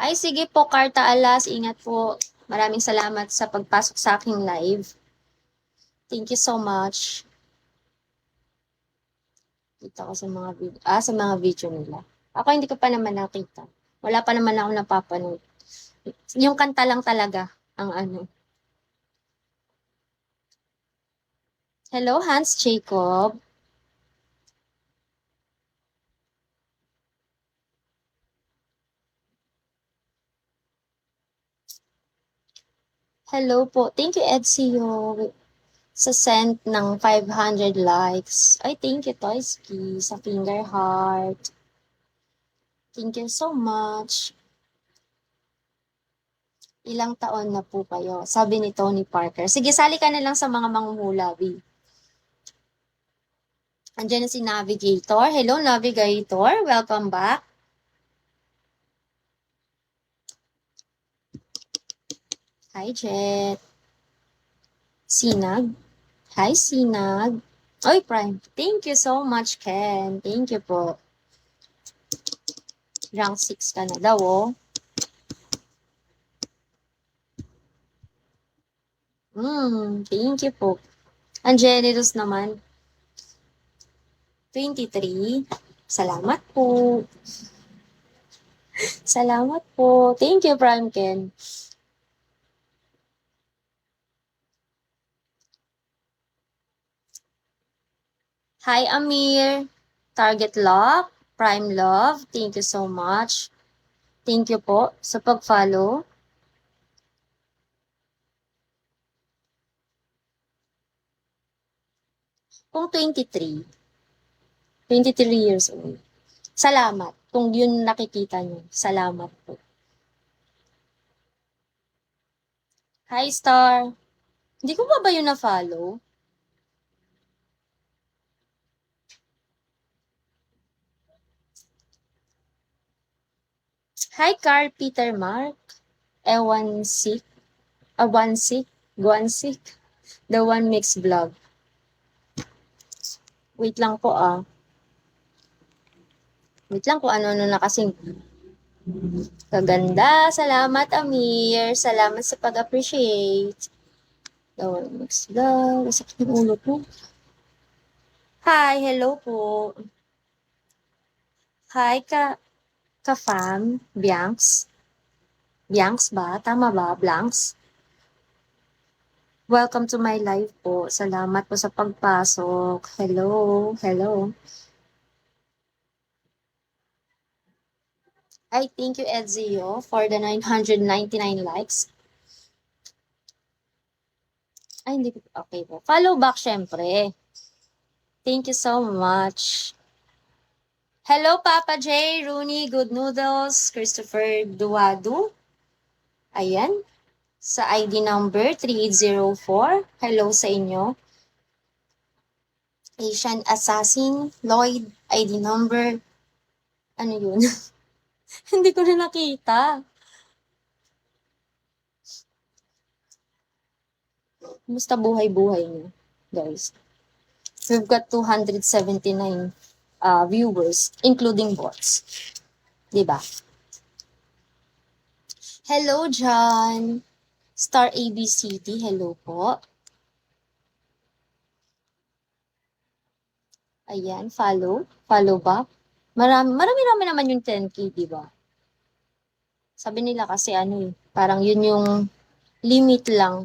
Ay, sige po, Carta Alas. Ingat po. Maraming salamat sa pagpasok sa aking live. Thank you so much. Kita ko sa mga video, sa mga video nila. Ako hindi ko pa naman nakita. Wala pa naman ako napapanood. Yung kanta lang talaga ang ano. Hello, Hans Jacob. Hello po. Thank you, Edsio, sa send ng 500 likes. Ay, thank you, Toysky, sa finger heart. Thank you so much. Ilang taon na po kayo? Sabi ni Tony Parker. Sige, sali ka na lang sa mga manghuhula, B. Andiyan na si Navigator. Hello, Navigator. Welcome back. Hi, Jet. Sinag. Hi, Sinag. Oy, Prime. Thank you so much, Ken. Thank you po. Rank 6 ka na daw, oh. Thank you po. Ang generous naman. 23. Salamat po. Salamat po. Thank you, Prime Ken. Hi, Amir. Target Lock. Prime Love. Thank you so much. Thank you po sa pag-follow. Kung 23 years old. Salamat. Kung yun nakikita nyo, salamat po. Hi, Star. Hindi ko ba yun na-follow? Hi, Carl Peter Mark. Ewan Sik. Awansik. Guansik. The One Mix Vlog. Wait lang po Wait lang po ano na kasing. Kaganda. Salamat, Amir. Salamat sa pag-appreciate. The One Mix Vlog. Sakit ng ulo ko. Hi, hello po. Hi, ka-fam. Bianx. Bianx ba? Tama ba? Blanks? Welcome to my live po. Salamat po sa pagpasok. Hello. Hello. Ay, thank you, Edzio, for the 999 likes. Ay, hindi ko. Okay po. Follow back, syempre. Thank you so much. Hello, Papa J, Rooney, Good Noodles, Christopher Duwadu. Ayan. Sa ID number 3804. Hello sa inyo. Asian Assassin, Lloyd, ID number. Ano yun? Hindi ko na nakita. Kumusta buhay-buhay niyo, guys? We've got 279 viewers, including bots. Diba? Hello, John. Star ABCD, hello po. Ayan, follow. Follow back. Marami naman yung 10K, diba? Sabi nila kasi parang yun yung limit lang